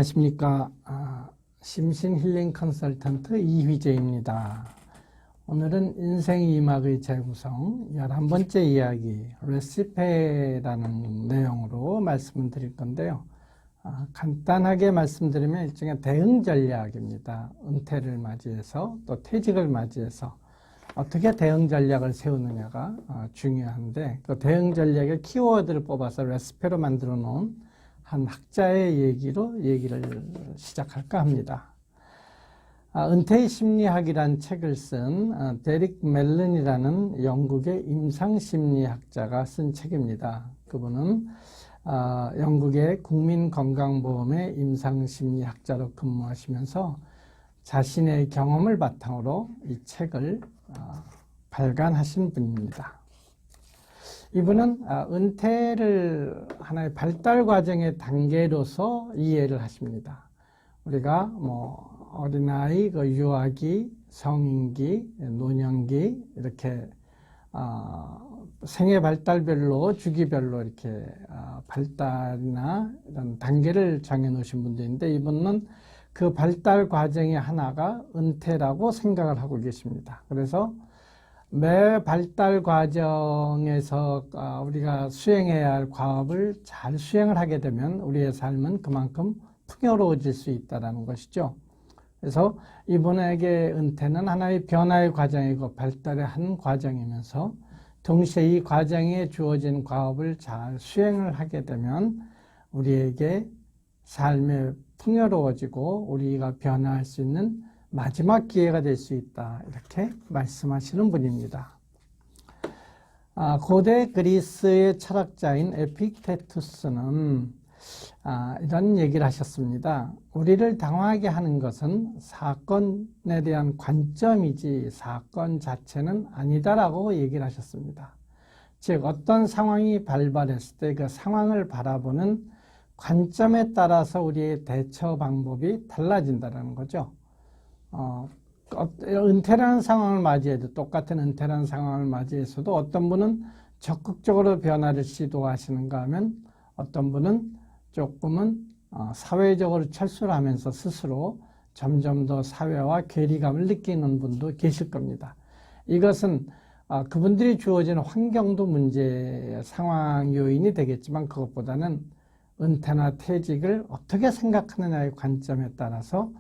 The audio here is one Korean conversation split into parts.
안녕하십니까. 심신 힐링 컨설턴트 이휘재입니다. 오늘은 인생 2막의 재구성 11번째 이야기 레시페라는 내용으로 말씀을 드릴 건데요. 간단하게 말씀드리면 일종의 대응 전략입니다. 은퇴를 맞이해서 또 퇴직을 맞이해서 어떻게 대응 전략을 세우느냐가 중요한데, 그 대응 전략의 키워드를 뽑아서 레시페로 만들어 놓은 한 학자의 얘기를 시작할까 합니다. 은퇴의 심리학이란 책을 쓴 데릭 멜런이라는 영국의 임상심리학자가 쓴 책입니다. 그분은 영국의 국민건강보험의 임상심리학자로 근무하시면서 자신의 경험을 바탕으로 이 책을 발간하신 분입니다. 이분은 은퇴를 하나의 발달 과정의 단계로서 이해를 하십니다. 우리가 어린아이, 유아기, 성인기, 노년기 이렇게 생애 발달별로 주기별로 이렇게 발달이나 이런 단계를 정해 놓으신 분들인데, 이분은 그 발달 과정의 하나가 은퇴라고 생각을 하고 계십니다. 그래서 매 발달 과정에서 우리가 수행해야 할 과업을 잘 수행을 하게 되면 우리의 삶은 그만큼 풍요로워질 수 있다는 것이죠. 그래서 이분에게 은퇴는 하나의 변화의 과정이고 발달의 한 과정이면서, 동시에 이 과정에 주어진 과업을 잘 수행을 하게 되면 우리에게 삶이 풍요로워지고 우리가 변화할 수 있는 마지막 기회가 될 수 있다, 이렇게 말씀하시는 분입니다. 고대 그리스의 철학자인 에픽테투스는 이런 얘기를 하셨습니다. 우리를 당황하게 하는 것은 사건에 대한 관점이지 사건 자체는 아니다라고 얘기를 하셨습니다. 즉, 어떤 상황이 발발했을 때 그 상황을 바라보는 관점에 따라서 우리의 대처 방법이 달라진다는 거죠. 은퇴라는 상황을 맞이해도, 똑같은 은퇴라는 상황을 맞이해서도 어떤 분은 적극적으로 변화를 시도하시는가 하면, 어떤 분은 조금은 사회적으로 철수를 하면서 스스로 점점 더 사회와 괴리감을 느끼는 분도 계실 겁니다. 이것은 그분들이 주어지는 환경도 문제의 상황 요인이 되겠지만, 그것보다는 은퇴나 퇴직을 어떻게 생각하느냐의 관점에 따라서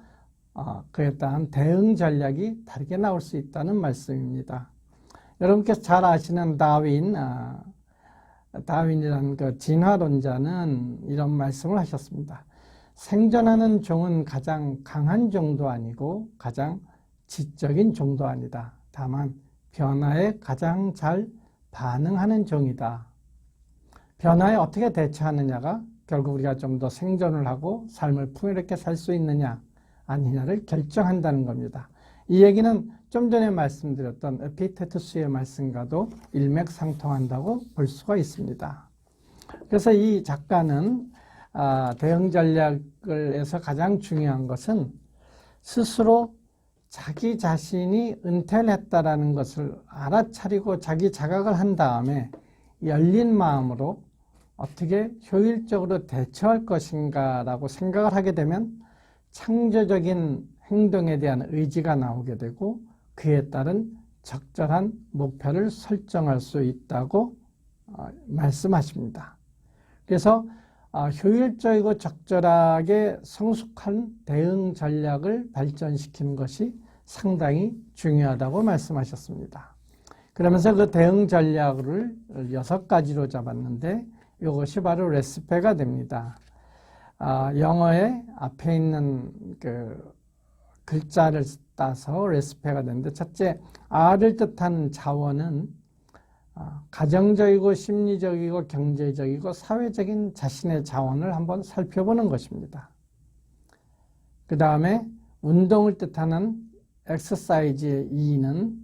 그에 따른 대응 전략이 다르게 나올 수 있다는 말씀입니다. 여러분께서 잘 아시는 다윈이라는 그 진화론자는 이런 말씀을 하셨습니다. 생존하는 종은 가장 강한 종도 아니고 가장 지적인 종도 아니다. 다만 변화에 가장 잘 반응하는 종이다. 변화에 어떻게 대처하느냐가 결국 우리가 좀 더 생존을 하고 삶을 풍요롭게 살 수 있느냐 아니냐를 결정한다는 겁니다. 이 얘기는 좀 전에 말씀드렸던 에픽테투스의 말씀과도 일맥상통한다고 볼 수가 있습니다. 그래서 이 작가는 대응 전략에서 가장 중요한 것은 스스로 자기 자신이 은퇴를 했다라는 것을 알아차리고 자기 자각을 한 다음에 열린 마음으로 어떻게 효율적으로 대처할 것인가 라고 생각을 하게 되면 창조적인 행동에 대한 의지가 나오게 되고, 그에 따른 적절한 목표를 설정할 수 있다고 말씀하십니다. 그래서 효율적이고 적절하게 성숙한 대응 전략을 발전시키는 것이 상당히 중요하다고 말씀하셨습니다. 그러면서 그 대응 전략을 6가지로 잡았는데, 이것이 바로 레시페가 됩니다. 영어의 앞에 있는 그 글자를 따서 레시페가 되는데, 첫째, R을 뜻하는 자원은 가정적이고 심리적이고 경제적이고 사회적인 자신의 자원을 한번 살펴보는 것입니다. 그 다음에 운동을 뜻하는 exercise의 E는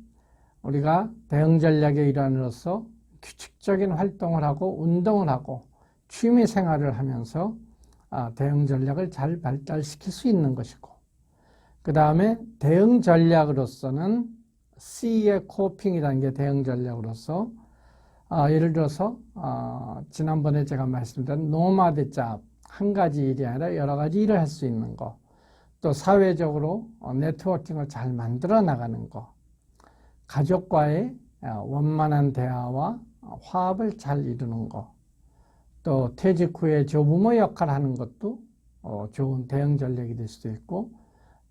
우리가 대응 전략의 일환으로서 규칙적인 활동을 하고 운동을 하고 취미 생활을 하면서 대응 전략을 잘 발달시킬 수 있는 것이고, 그 다음에 대응 전략으로서는 C의 코핑이라는 게 대응 전략으로서 예를 들어서 지난번에 제가 말씀드린 노마드 잡, 한 가지 일이 아니라 여러 가지 일을 할 수 있는 거, 또 사회적으로 네트워킹을 잘 만들어 나가는 거, 가족과의 원만한 대화와 화합을 잘 이루는 거, 또 퇴직 후에 조부모 역할을 하는 것도 좋은 대응 전략이 될 수도 있고,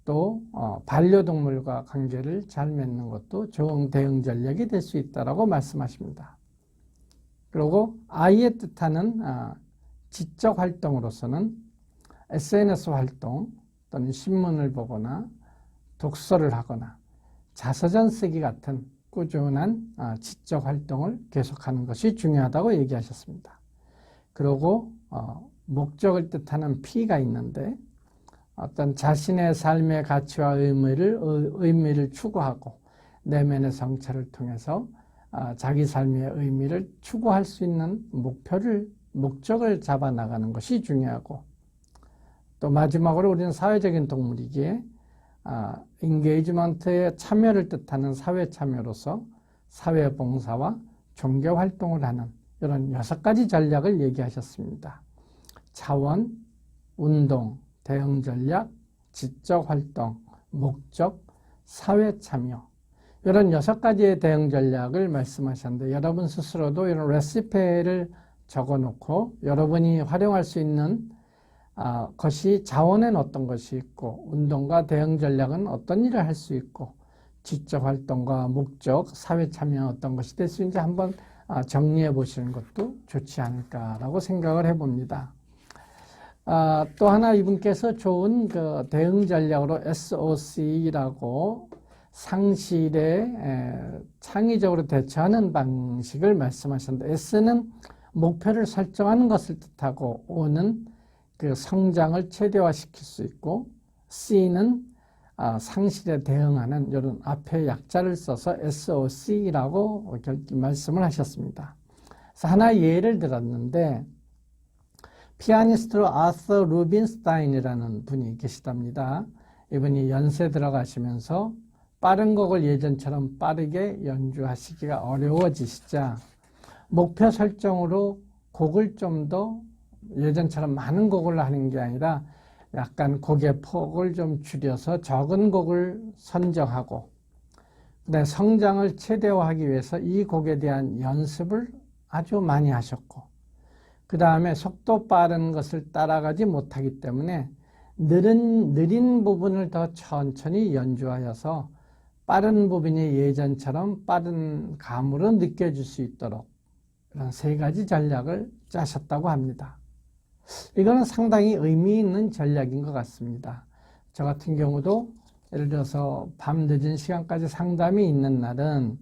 또 반려동물과 관계를 잘 맺는 것도 좋은 대응 전략이 될 수 있다고 말씀하십니다. 그리고 I의 뜻하는 지적 활동으로서는 SNS 활동 또는 신문을 보거나 독서를 하거나 자서전 쓰기 같은 꾸준한 지적 활동을 계속하는 것이 중요하다고 얘기하셨습니다. 그리고 목적을 뜻하는 P가 있는데 어떤 자신의 삶의 가치와 의미를 추구하고 내면의 성찰을 통해서 자기 삶의 의미를 추구할 수 있는 목적을 잡아 나가는 것이 중요하고, 또 마지막으로 우리는 사회적인 동물이기에 인게이지먼트의 참여를 뜻하는 사회 참여로서 사회 봉사와 종교 활동을 하는 이런 6가지 전략을 얘기하셨습니다. 자원, 운동, 대응 전략, 지적 활동, 목적, 사회 참여, 이런 6가지의 대응 전략을 말씀하셨는데, 여러분 스스로도 이런 레시피를 적어놓고 여러분이 활용할 수 있는 것이 자원에는 어떤 것이 있고, 운동과 대응 전략은 어떤 일을 할 수 있고, 지적 활동과 목적, 사회 참여는 어떤 것이 될 수 있는지 한번 정리해 보시는 것도 좋지 않을까라고 생각을 해봅니다. 또 하나 이분께서 좋은 그 대응 전략으로 SOC라고 상실에 창의적으로 대처하는 방식을 말씀하셨는데, S는 목표를 설정하는 것을 뜻하고, O는 그 성장을 최대화시킬 수 있고, C는 상실에 대응하는 이런 앞에 약자를 써서 SOC라고 말씀을 하셨습니다. 그래서 하나 예를 들었는데, 피아니스트로 아서 루빈스타인이라는 분이 계시답니다. 이분이 연세 들어가시면서 빠른 곡을 예전처럼 빠르게 연주하시기가 어려워지시자 목표 설정으로 곡을 좀 더 예전처럼 많은 곡을 하는 게 아니라 약간 곡의 폭을 좀 줄여서 적은 곡을 선정하고, 성장을 최대화하기 위해서 이 곡에 대한 연습을 아주 많이 하셨고, 그 다음에 속도 빠른 것을 따라가지 못하기 때문에 느린 부분을 더 천천히 연주하여서 빠른 부분이 예전처럼 빠른 감으로 느껴질 수 있도록 이런 3가지 전략을 짜셨다고 합니다. 이거는 상당히 의미 있는 전략인 것 같습니다. 저 같은 경우도 예를 들어서 밤 늦은 시간까지 상담이 있는 날은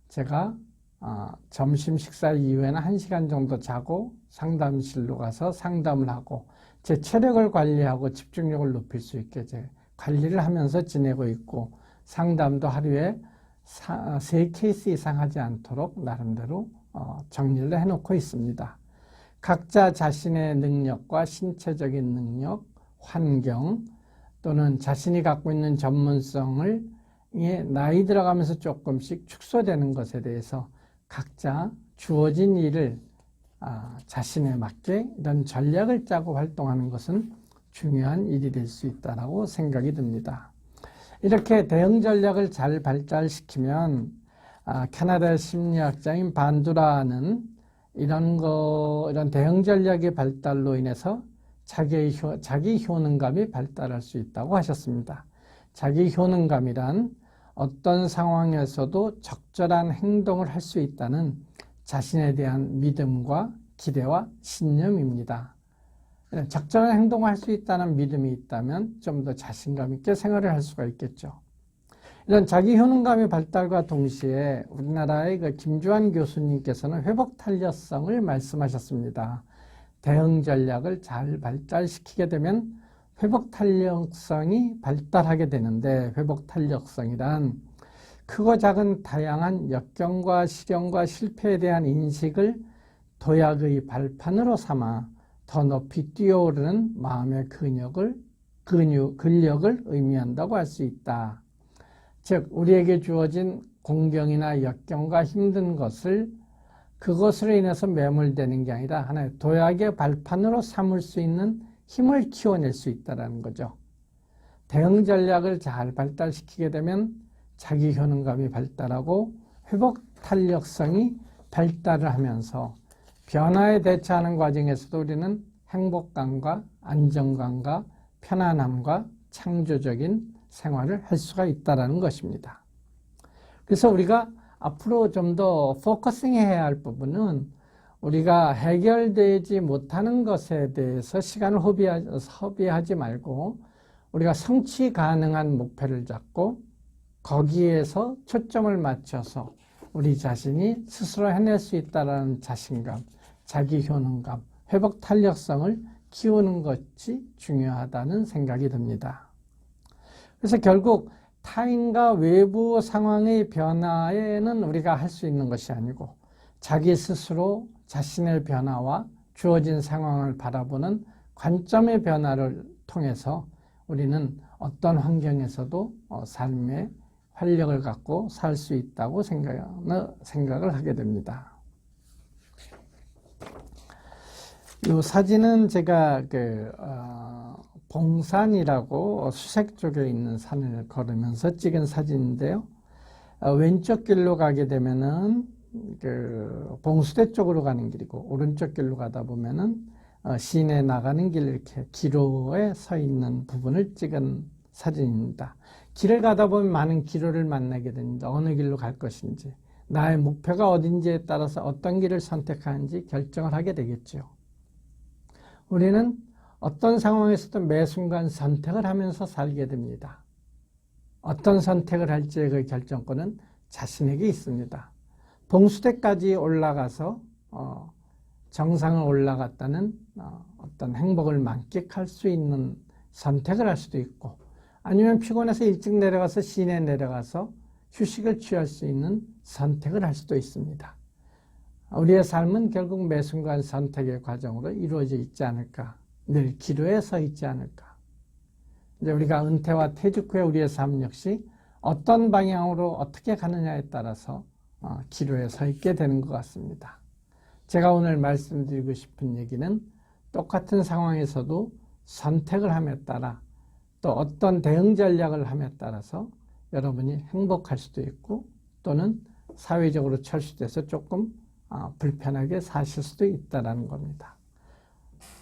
제가 점심 식사 이후에는 1시간 정도 자고 상담실로 가서 상담을 하고 제 체력을 관리하고 집중력을 높일 수 있게 제 관리를 하면서 지내고 있고, 상담도 하루에 3케이스 이상 하지 않도록 나름대로 정리를 해놓고 있습니다. 각자 자신의 능력과 신체적인 능력, 환경 또는 자신이 갖고 있는 전문성을 나이 들어가면서 조금씩 축소되는 것에 대해서 각자 주어진 일을 자신에 맞게 이런 전략을 짜고 활동하는 것은 중요한 일이 될 수 있다고 생각이 듭니다. 이렇게 대응 전략을 잘 발달시키면 캐나다의 심리학자인 반두라는 이런 대응 전략의 발달로 인해서 자기 효능감이 발달할 수 있다고 하셨습니다. 자기 효능감이란 어떤 상황에서도 적절한 행동을 할 수 있다는 자신에 대한 믿음과 기대와 신념입니다. 적절한 행동을 할 수 있다는 믿음이 있다면 좀 더 자신감 있게 생활을 할 수가 있겠죠. 이런 자기 효능감의 발달과 동시에 우리나라의 그 김주환 교수님께서는 회복 탄력성을 말씀하셨습니다. 대응 전략을 잘 발달시키게 되면 회복 탄력성이 발달하게 되는데, 회복 탄력성이란 크고 작은 다양한 역경과 시련과 실패에 대한 인식을 도약의 발판으로 삼아 더 높이 뛰어오르는 마음의 근력을 의미한다고 할 수 있다. 즉 우리에게 주어진 공경이나 역경과 힘든 것을 그것으로 인해서 매몰되는 게 아니라 하나의 도약의 발판으로 삼을 수 있는 힘을 키워낼 수 있다는 거죠. 대응 전략을 잘 발달시키게 되면 자기 효능감이 발달하고 회복 탄력성이 발달을 하면서 변화에 대처하는 과정에서도 우리는 행복감과 안정감과 편안함과 창조적인 생활을 할 수가 있다는 것입니다. 그래서 우리가 앞으로 좀 더 포커싱해야 할 부분은 우리가 해결되지 못하는 것에 대해서 시간을 허비하지 말고 우리가 성취 가능한 목표를 잡고 거기에서 초점을 맞춰서 우리 자신이 스스로 해낼 수 있다는 자신감, 자기 효능감, 회복 탄력성을 키우는 것이 중요하다는 생각이 듭니다. 그래서 결국 타인과 외부 상황의 변화에는 우리가 할 수 있는 것이 아니고 자기 스스로 자신의 변화와 주어진 상황을 바라보는 관점의 변화를 통해서 우리는 어떤 환경에서도 삶의 활력을 갖고 살 수 있다고 생각을 하게 됩니다. 이 사진은 제가 봉산이라고 수색 쪽에 있는 산을 걸으면서 찍은 사진인데요. 왼쪽 길로 가게 되면은 봉수대 쪽으로 가는 길이고 오른쪽 길로 가다 보면은 시내 나가는 길 이렇게 기로에 서 있는 부분을 찍은 사진입니다. 길을 가다 보면 많은 기로를 만나게 됩니다. 어느 길로 갈 것인지, 나의 목표가 어딘지에 따라서 어떤 길을 선택하는지 결정을 하게 되겠죠. 우리는 어떤 상황에서도 매 순간 선택을 하면서 살게 됩니다. 어떤 선택을 할지의 그 결정권은 자신에게 있습니다. 봉수대까지 올라가서 정상을 올라갔다는 어떤 행복을 만끽할 수 있는 선택을 할 수도 있고 아니면 피곤해서 일찍 내려가서 시내에 내려가서 휴식을 취할 수 있는 선택을 할 수도 있습니다. 우리의 삶은 결국 매 순간 선택의 과정으로 이루어져 있지 않을까, 늘 기로에 서 있지 않을까. 이제 우리가 은퇴와 퇴직 후에 우리의 삶 역시 어떤 방향으로 어떻게 가느냐에 따라서 기로에 서 있게 되는 것 같습니다. 제가 오늘 말씀드리고 싶은 얘기는 똑같은 상황에서도 선택을 함에 따라 또 어떤 대응 전략을 함에 따라서 여러분이 행복할 수도 있고 또는 사회적으로 철수돼서 조금 불편하게 사실 수도 있다는 겁니다.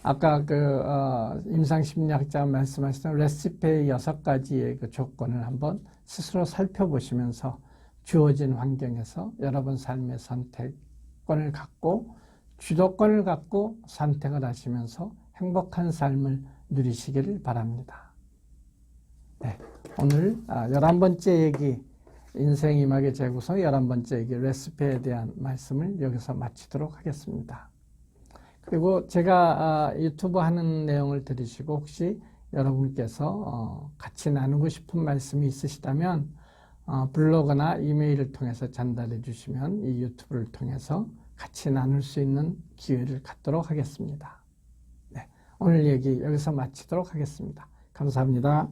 아까 임상심리학자가 말씀하신 레시피의 6가지의 그 조건을 한번 스스로 살펴보시면서 주어진 환경에서 여러분 삶의 선택권을 갖고 주도권을 갖고 선택을 하시면서 행복한 삶을 누리시기를 바랍니다. 네, 오늘 11번째 얘기, 인생 이막의 재구성 11번째 얘기, 레시피에 대한 말씀을 여기서 마치도록 하겠습니다. 그리고 제가 유튜브 하는 내용을 들으시고 혹시 여러분께서 같이 나누고 싶은 말씀이 있으시다면 블로그나 이메일을 통해서 전달해 주시면 이 유튜브를 통해서 같이 나눌 수 있는 기회를 갖도록 하겠습니다. 네, 오늘 얘기 여기서 마치도록 하겠습니다. 감사합니다.